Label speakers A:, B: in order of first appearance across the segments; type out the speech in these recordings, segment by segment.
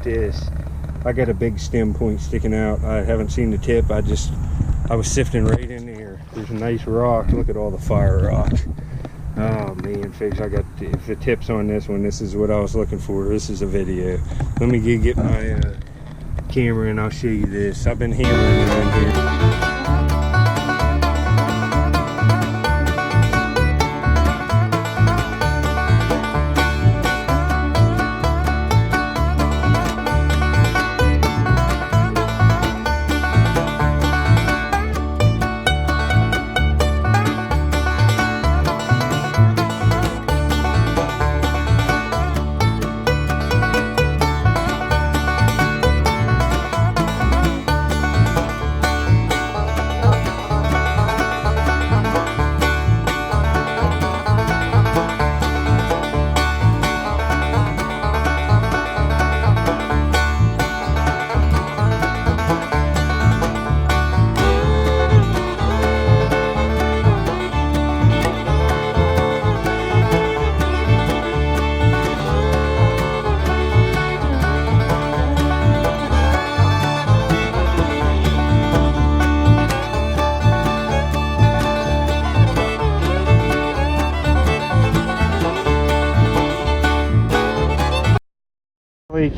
A: this. I got a big stem point sticking out. I haven't seen the tip. I was sifting right in there. There's a nice rock. Look at all the fire rocks. Oh man, figs, if the tip's on this one, this is what I was looking for. This is a video. Let me get my camera and I'll show you this. I've been hammering around here.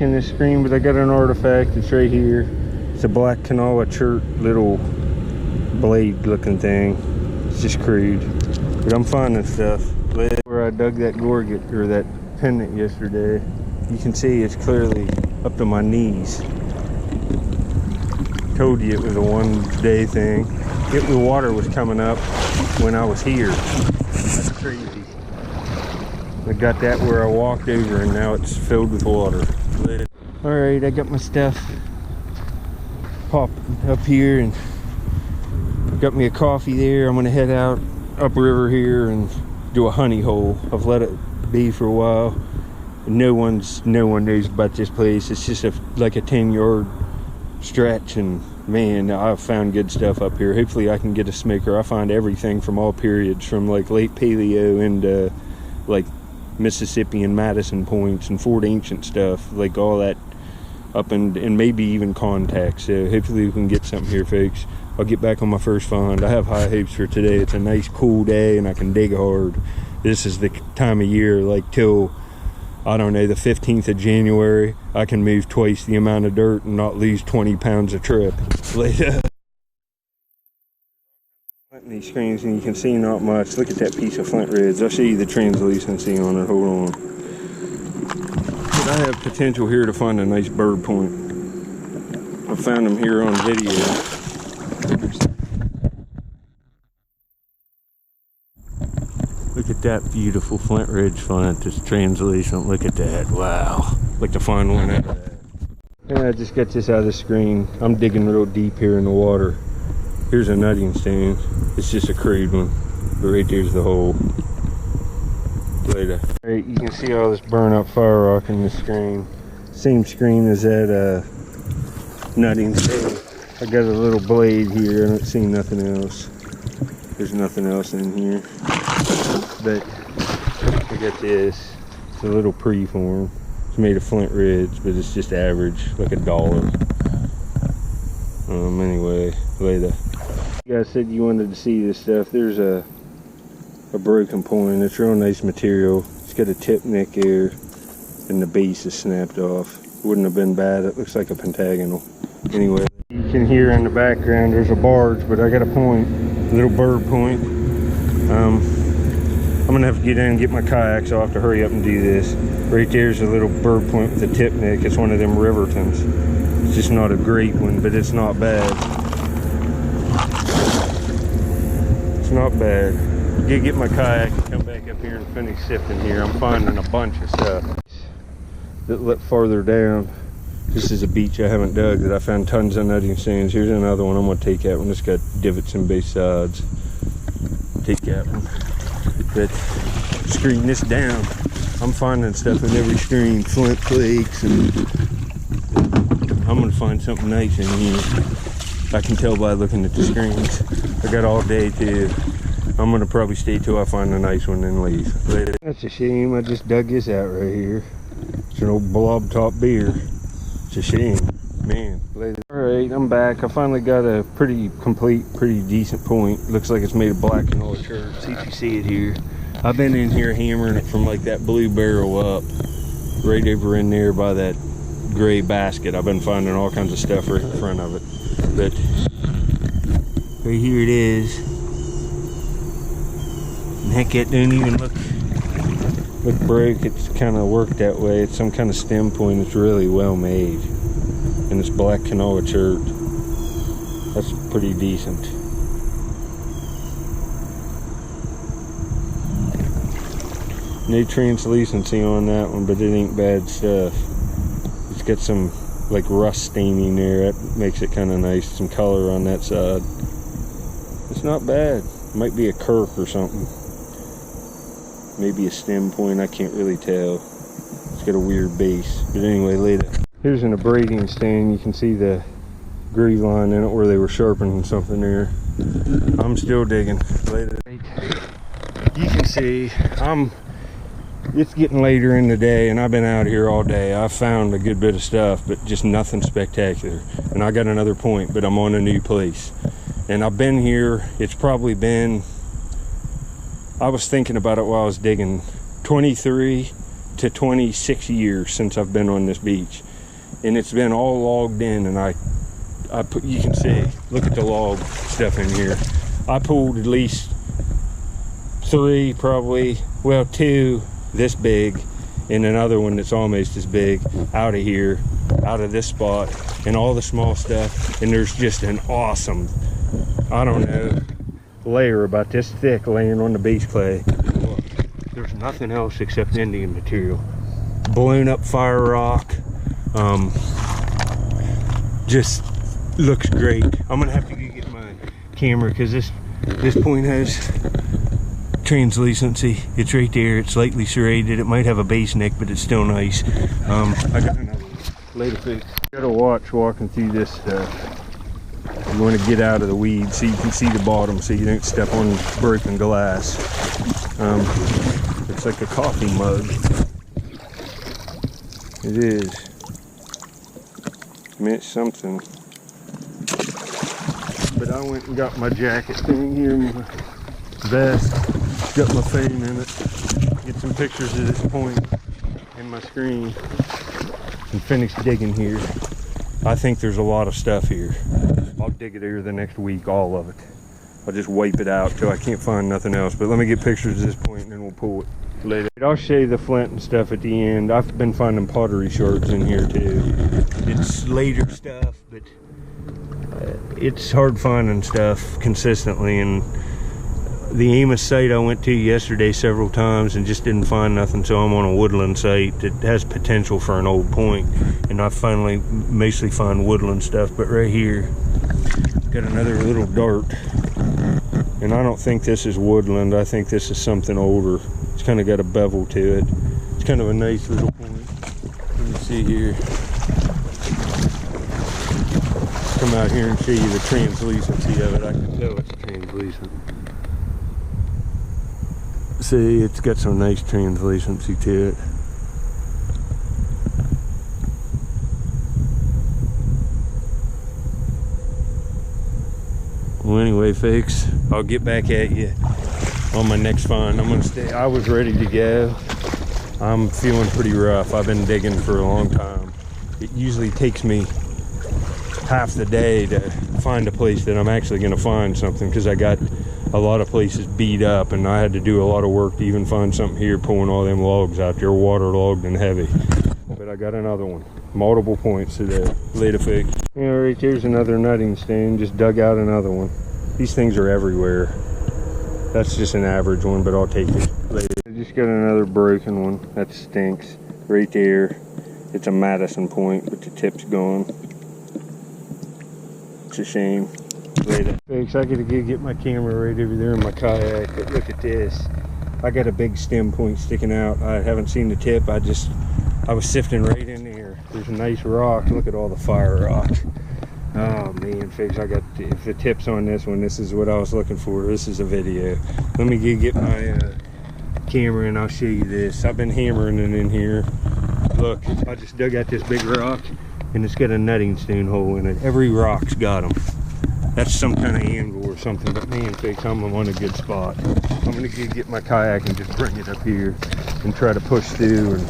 A: In this screen, but I got an artifact. It's right here. It's a black Kanawha chert little blade looking thing. It's just crude, but I'm finding stuff. Where I dug that gorget or that pendant yesterday, you can see it's clearly up to my knees. Told you it was a one-day thing. The water was coming up when I was here. That's crazy. I got that where I walked over, and now it's filled with water. Alright, I got my stuff popped up here and got me a coffee there. I'm gonna head out upriver here and do a honey hole. I've let it be for a while. No one knows about this place. It's just like a 10-yard stretch, and man, I've found good stuff up here. Hopefully I can get a smoker. I find everything from all periods, from like late paleo into like Mississippi and Madison points and Fort Ancient stuff, like all that up and maybe even contact. So hopefully we can get something here, folks. I'll get back on my first find. I have high hopes for today. It's a nice cool day and I can dig hard. This is the time of year, like till, I don't know, the 15th of January, I can move twice the amount of dirt and not lose 20 pounds a trip. Later. These screens, and you can see not much. Look at that piece of Flint Ridge. I'll show you the translucency on it. Hold on. But I have potential here to find a nice bird point. I found them here on video. Look at that beautiful Flint Ridge flint. It's translucent. Look at that. Wow. Like to find one out of that. Yeah, I just got this out of the screen. I'm digging real deep here in the water. Here's a nutting stand. It's just a crude one, but right there's the hole. Later. Alright, you can see all this burn up fire rock in the screen. Same screen as that nutting stand. I got a little blade here. I don't see nothing else. There's nothing else in here. But I got this. It's a little preform. It's made of Flint Ridge, but it's just average, like $1. Anyway, later. You guys said you wanted to see this stuff. There's a broken point. It's real nice material. It's got a tip neck here, and the base is snapped off. Wouldn't have been bad. It looks like a pentagonal. Anyway, you can hear in the background there's a barge, but I got a point, a little bird point. I'm gonna have to get in and get my kayak, so I'll have to hurry up and do this. Right there's a little bird point with a tip neck. It's one of them Rivertons. It's just not a great one, but it's not bad. It's not bad. Get my kayak and come back up here and finish sifting here. I'm finding a bunch of stuff. That lit farther down. This is a beach I haven't dug that I found tons of nutting stands. Here's another one. I'm gonna take that one. It's got divots in both sides. Take that one. But screen this down. I'm finding stuff in every stream. Flint flakes, and I'm gonna find something nice in here. I can tell by looking at the screens. I got all day too. I'm gonna probably stay till I find a nice one and leave. Later. That's a shame. I just dug this out right here. It's an old blob top beer. It's a shame, man. All right, I'm back. I finally got a pretty complete, pretty decent point. Looks like it's made of black and all chert. See if you see it here. I've been in here hammering it from like that blue barrel up, right over in there by that gray basket. I've been finding all kinds of stuff right in front of it. But right here it is. And heck, it doesn't even look broke. It's kind of worked that way. It's some kind of stem point. It's really well made. And it's black canola chert. That's pretty decent. No translucency on that one, but it ain't bad stuff. It's got some like rust staining there. That makes it kind of nice. Some color on that side. It's not bad. It might be a Kirk or something. Maybe a stem point. I can't really tell. It's got a weird base. But anyway, later. Here's an abrading stain. You can see the groove line in it where they were sharpening something there. I'm still digging. Later. You can see it's getting later in the day, and I've been out here all day. I've found a good bit of stuff, but just nothing spectacular. And I got another point, but I'm on a new place. And I've been here, it's probably been, I was thinking about it while I was digging, 23 to 26 years since I've been on this beach. And it's been all logged in, and you can see, look at the log stuff in here. I pulled at least 3, probably, well, 2 this big, and another one that's almost as big out of here, out of this spot, and all the small stuff. And there's just an awesome, I don't know, layer about this thick laying on the beach clay. Look, there's nothing else except Indian material. Blown up fire rock. Just looks great. I'm gonna have to go get my camera because this point has translucency. It's right there. It's lightly serrated. It might have a base neck, but it's still nice. I got another one. Later fix. Gotta watch walking through this stuff. You want to get out of the weeds so you can see the bottom, so you don't step on broken glass. It's like a coffee mug. It is. I mean, it's something. But I went and got my jacket thing here, my vest. Got my fame in it. Get some pictures of this point in my screen and finish digging here. I think there's a lot of stuff here. I'll dig it here the next week, all of it. I'll just wipe it out till I can't find nothing else. But let me get pictures of this point and then we'll pull it later. I'll show you the flint and stuff at the end. I've been finding pottery shards in here too. It's later stuff, but it's hard finding stuff consistently. And the Amos site I went to yesterday several times and just didn't find nothing, so I'm on a woodland site that has potential for an old point, and I finally mostly find woodland stuff. But right here, got another little dart, and I don't think this is woodland. I think this is something older. It's kind of got a bevel to it. It's kind of a nice little point. Let me see here. Come out here and show you the translucency of it. I can tell it's translucent. See, it's got some nice translucency to it. Well, anyway, folks, I'll get back at you on my next find. I'm gonna stay. I was ready to go. I'm feeling pretty rough. I've been digging for a long time. It usually takes me half the day to find a place that I'm actually gonna find something, because I got a lot of places beat up, and I had to do a lot of work to even find something here, pulling all them logs out there, waterlogged and heavy. But I got another one. Multiple points today. Later fix. Yeah, right there's another nutting stain. Just dug out another one. These things are everywhere. That's just an average one, but I'll take it later. I just got another broken one. That stinks. Right there. It's a Madison point, but the tip's gone. It's a shame. Later. Folks, I gotta go get my camera right over there in my kayak, but look at this. I got a big stem point sticking out. I haven't seen the tip. I was sifting right in there. There's a nice rock. Look at all the fire rock. Oh man, folks, if the tip's on this one, this is what I was looking for. This is a video. Let me go get my camera and I'll show you this. I've been hammering it in here. Look, I just dug out this big rock and it's got a nutting stone hole in it. Every rock's got them. That's some kind of angle or something, but man, folks, I'm on a good spot. I'm gonna get my kayak and just bring it up here and try to push through and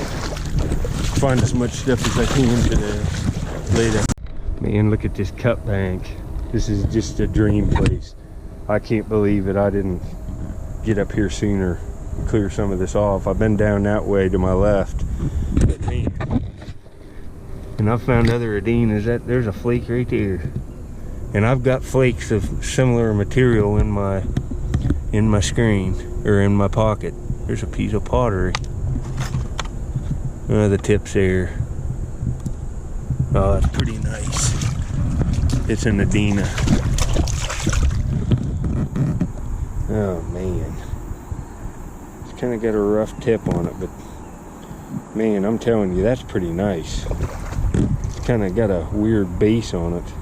A: find as much stuff as I can today. Later. Man, look at this cut bank. This is just a dream place. I can't believe it. I didn't get up here sooner, clear some of this off. I've been down that way to my left. But man, and I've found other Adenas. There's a flake right there. And I've got flakes of similar material in my screen, or in my pocket. There's a piece of pottery. The tip's there. Oh, it's pretty nice. It's an Adena. Oh man. It's kind of got a rough tip on it, but man, I'm telling you, that's pretty nice. It's kind of got a weird base on it.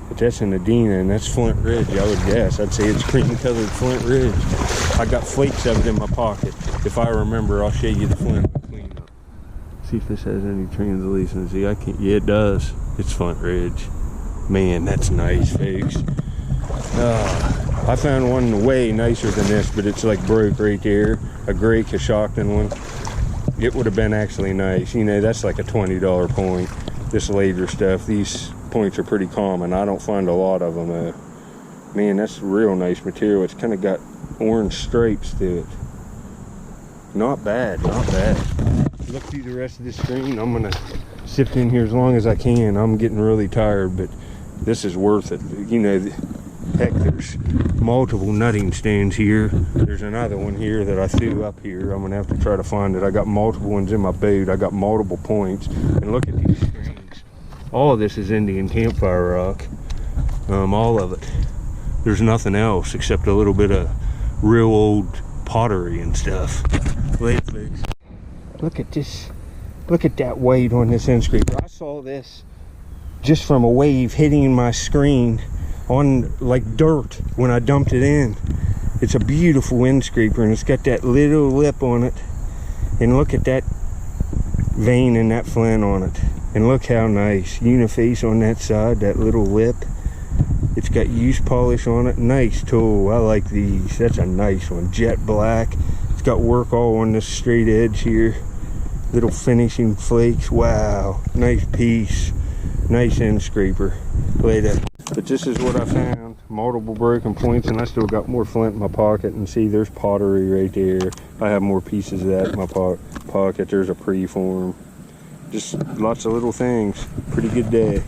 A: But that's an Adena, and that's Flint Ridge, I would guess. I'd say it's cream-colored Flint Ridge. I got flakes of it in my pocket. If I remember, I'll show you the flint cleanup. See if this has any translation. See, I can't. Yeah, it does. It's Flint Ridge. Man, that's nice, folks. I found one way nicer than this, but it's like broke right there. A gray Cousteau one. It would have been actually nice. You know, that's like a $20 point. This later stuff, these points are pretty common. I don't find a lot of them. Man, that's real nice material. It's kind of got orange stripes to it. Not bad, not bad. Look through the rest of this screen. I'm gonna sift in here as long as I can. I'm getting really tired, but this is worth it. You know, heck, there's multiple nutting stones here. There's another one here that I threw up here. I'm gonna have to try to find it. I got multiple ones in my boat. I got multiple points. And look at these screens. All of this is Indian campfire rock. All of it. There's nothing else except a little bit of real old pottery and stuff. Look at this. Look at that weight on this end scraper. I saw this just from a wave hitting my screen on like dirt when I dumped it in. It's a beautiful wind scraper, and it's got that little lip on it. And look at that vein and that flint on it. And look how nice. Uniface on that side, that little lip. It's got use polish on it. Nice tool. I like these. That's a nice one. Jet black. It's got work all on this straight edge here. Little finishing flakes. Wow. Nice piece. Nice end scraper. Later. But this is what I found. Multiple broken points, and I still got more flint in my pocket. And see, there's pottery right there. I have more pieces of that in my pocket. There's a preform. Just lots of little things. Pretty good day.